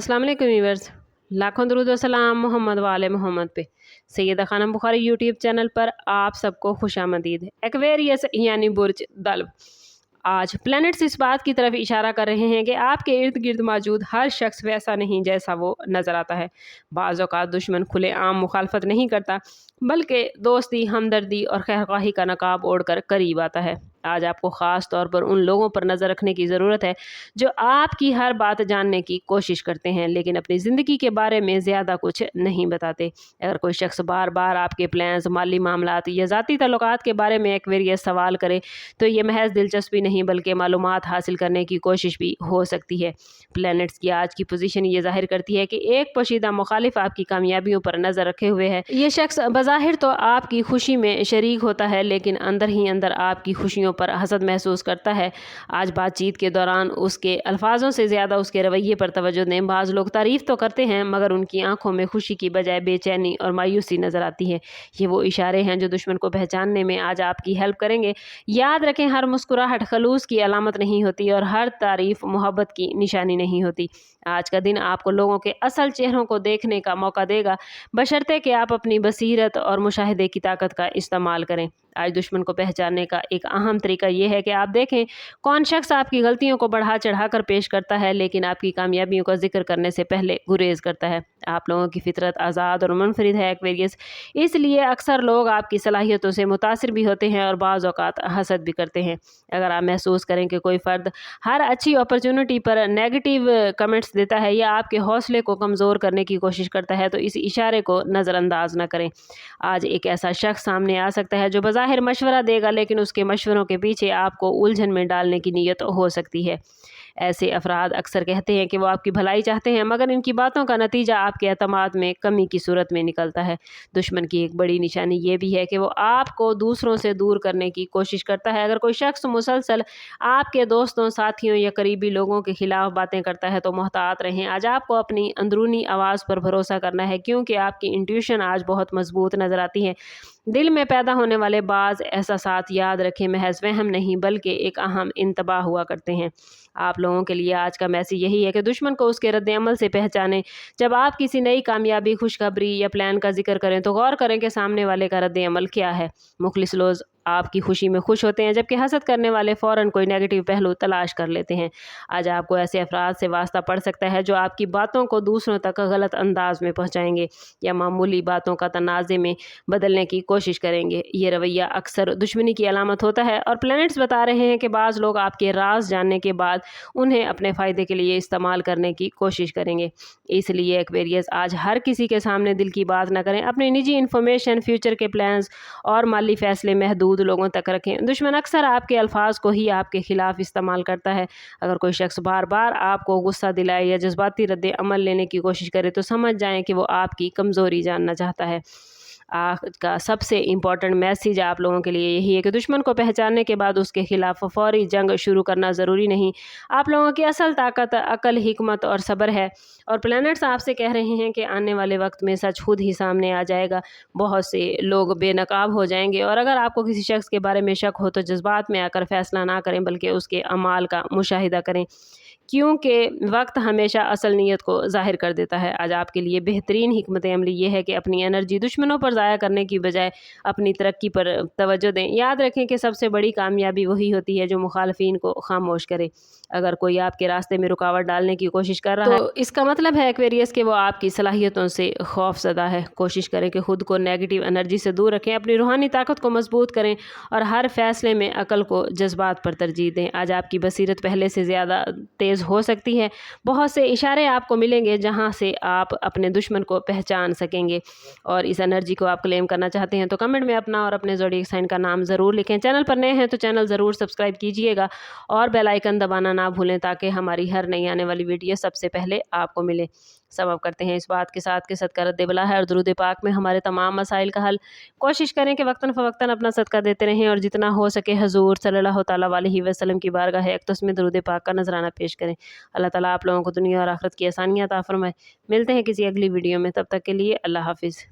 अस्सलाम वालेकुम व्यूअर्स, लाखों दरूद व सलाम मोहम्मद वाले मोहम्मद पे। सैयदा खानम बुखारी यूट्यूब चैनल पर आप सबको खुशामदीद। एक्वेरियस यानी बुर्ज दल्व। आज प्लैनेट्स इस बात की तरफ इशारा कर रहे हैं कि आपके इर्द गिर्द मौजूद हर शख्स वैसा नहीं जैसा वो नज़र आता है। बाज़ औक़ात दुश्मन खुले आम मुखालफत नहीं करता, बल्कि दोस्ती, हमदर्दी और खैरख्वाही का नकाब ओढ़कर करीब आता है। आज आपको ख़ास तौर पर उन लोगों पर नज़र रखने की ज़रूरत है जो आपकी हर बात जानने की कोशिश करते हैं लेकिन अपनी ज़िंदगी के बारे में ज़्यादा कुछ नहीं बताते। अगर कोई शख्स बार बार आपके प्लान्स, माली मामलात या ज़ाती ताल्लुकात के बारे में एक्वेरियस सवाल करे तो ये महज दिलचस्पी नहीं बल्कि मालूमात हासिल करने की कोशिश भी हो सकती है। प्लैनेट्स की आज की पोजीशन ये जाहिर करती है कि एक पोशीदा मुखालिफ आपकी कामयाबियों पर नज़र रखे हुए है। ये शख्स बज़ाहिर तो आपकी खुशी में शरीक होता है लेकिन अंदर ही अंदर आपकी खुशियों पर हसद महसूस करता है। आज बातचीत के दौरान उसके अल्फाजों से ज़्यादा उसके रवैये पर तवज्जो दें। बाज़ लोग तारीफ़ तो करते हैं मगर उनकी आंखों में खुशी की बजाय बेचैनी और मायूसी नज़र आती है। ये वो इशारे हैं जो दुश्मन को पहचानने में आज आपकी हेल्प करेंगे। याद रखें, हर मुस्कुराहट खलूस की अलामत नहीं होती और हर तारीफ़ मोहब्बत की निशानी नहीं होती। आज का दिन आपको लोगों के असल चेहरों को देखने का मौका देगा, बशर्ते कि आप अपनी बसीरत और मुशाहिदे की ताकत का इस्तेमाल करें। आज दुश्मन को पहचानने का एक अहम तरीका यह है कि आप देखें कौन शख्स आपकी गलतियों को बढ़ा चढ़ा कर पेश करता है लेकिन आपकी कामयाबियों का जिक्र करने से पहले गुरेज करता है। आप लोगों की फितरत आज़ाद और मुनफरिद है एक्वेरियस, इसलिए अक्सर लोग आपकी सलाहियतों से मुतासिर भी होते हैं और बाज़ औक़ात हसद भी करते हैं। अगर आप महसूस करें कि कोई फ़र्द हर अच्छी अपॉर्चुनिटी पर नेगेटिव कमेंट्स देता है या आपके हौसले को कमज़ोर करने की कोशिश करता है तो इस इशारे को नज़रअंदाज न करें। आज एक ऐसा शख्स सामने आ सकता है जो ज़ाहिर मशवरा देगा लेकिन उसके मशवरों के पीछे आपको उलझन में डालने की नीयत हो सकती है। ऐसे अफराद अक्सर कहते हैं कि वो आपकी भलाई चाहते हैं मगर इनकी बातों का नतीजा आपके एतमाद में कमी की सूरत में निकलता है। दुश्मन की एक बड़ी निशानी ये भी है कि वो आपको दूसरों से दूर करने की कोशिश करता है। अगर कोई शख्स मुसलसल आपके दोस्तों, साथियों या करीबी लोगों के खिलाफ बातें करता है तो मोहतात रहें। आज आपको अपनी अंदरूनी आवाज़ पर भरोसा करना है क्योंकि आपकी इंट्यूशन आज बहुत मजबूत नज़र आती है। दिल में पैदा होने वाले बाज़ एहसासात, याद रखें, महज वहम नहीं बल्कि एक अहम इंतबाह हुआ करते हैं। आप लोगों के लिए आज का मैसेज यही है कि दुश्मन को उसके रद्द-ए-अमल से पहचानें। जब आप किसी नई कामयाबी, खुशखबरी या प्लान का जिक्र करें तो गौर करें कि सामने वाले का रद्द-ए-अमल क्या है। मुखलिस लोग आपकी खुशी में खुश होते हैं जबकि हसद करने वाले फ़ौरन कोई नेगेटिव पहलू तलाश कर लेते हैं। आज आपको ऐसे अफराद से वास्ता पड़ सकता है जो आपकी बातों को दूसरों तक गलत अंदाज में पहुंचाएंगे या मामूली बातों का तनाज़े में बदलने की कोशिश करेंगे। ये रवैया अक्सर दुश्मनी की अलामत होता है और प्लैनेट्स बता रहे हैं कि बाज़ लोग आपके राज जानने के बाद उन्हें अपने फ़ायदे के लिए इस्तेमाल करने की कोशिश करेंगे। इसलिए एक्वेरियस, आज हर किसी के सामने दिल की बात ना करें। अपनी निजी इन्फॉर्मेशन, फ्यूचर के प्लान्स और माली फैसले महदूद लोगों तक रखें। दुश्मन अक्सर आपके अल्फाज को ही आपके खिलाफ इस्तेमाल करता है। अगर कोई शख्स बार बार आपको गुस्सा दिलाए या जज्बाती रद्द अमल लेने की कोशिश करे तो समझ जाएं कि वो आपकी कमज़ोरी जानना चाहता है। आज का सबसे इम्पॉर्टेंट मैसेज आप लोगों के लिए यही है कि दुश्मन को पहचानने के बाद उसके खिलाफ फौरी जंग शुरू करना ज़रूरी नहीं। आप लोगों की असल ताकत अकल, हिकमत और सब्र है और प्लैनेट्स आपसे कह रहे हैं कि आने वाले वक्त में सच खुद ही सामने आ जाएगा। बहुत से लोग बेनकाब हो जाएंगे और अगर आपको किसी शख्स के बारे में शक हो तो जज्बात में आकर फैसला ना करें बल्कि उसके अमाल का मुशाहिदा करें क्योंकि वक्त हमेशा असल नीयत को ज़ाहिर कर देता है। आज आपके लिए बेहतरीन हिकमत अमली ये है कि अपनी एनर्जी दुश्मनों पर ज़ाया करने की बजाय अपनी तरक्की पर तवज्जो दें। याद रखें कि सबसे बड़ी कामयाबी वही होती है जो मुखालफिन को खामोश करे। अगर कोई आपके रास्ते में रुकावट डालने की कोशिश कर रहा है तो इसका मतलब है एक्वेरियस कि वो आपकी सलाहियतों से खौफज़दा है। कोशिश करें कि खुद को नेगेटिव एनर्जी से दूर रखें, अपनी रूहानी ताकत को मजबूत करें और हर फैसले में अकल को जज्बात पर तरजीह दें। आज आपकी बसीरत पहले से ज़्यादा तेज़ हो सकती है। बहुत से इशारे आपको मिलेंगे जहां से आप अपने दुश्मन को पहचान सकेंगे और इस एनर्जी को आप क्लेम करना चाहते हैं तो कमेंट में अपना और अपने ज़ोडिएक साइन का नाम ज़रूर लिखें। चैनल पर नए हैं तो चैनल ज़रूर सब्सक्राइब कीजिएगा और बेल आइकन दबाना ना भूलें ताकि हमारी हर नई आने वाली वीडियो सबसे पहले आपको मिले। सबब करते हैं इस बात के साथ कि सदका रद्द बला है और दुरूद पाक में हमारे तमाम मसाइल का हल। कोशिश करें कि वक्तन फ़वक्तन अपना सदका देते रहें और जितना हो सके हजूर सल्लल्लाहु तआला अलैहि वसल्लम की बारगाह अक़दस में दुरूद पाक का नजराना पेश करें। अल्लाह ताला आप लोगों को दुनिया और आखिरत की आसानियाँ अता फरमाए। मिलते हैं किसी अगली वीडियो में, तब तक के लिए अल्लाह हाफिज़।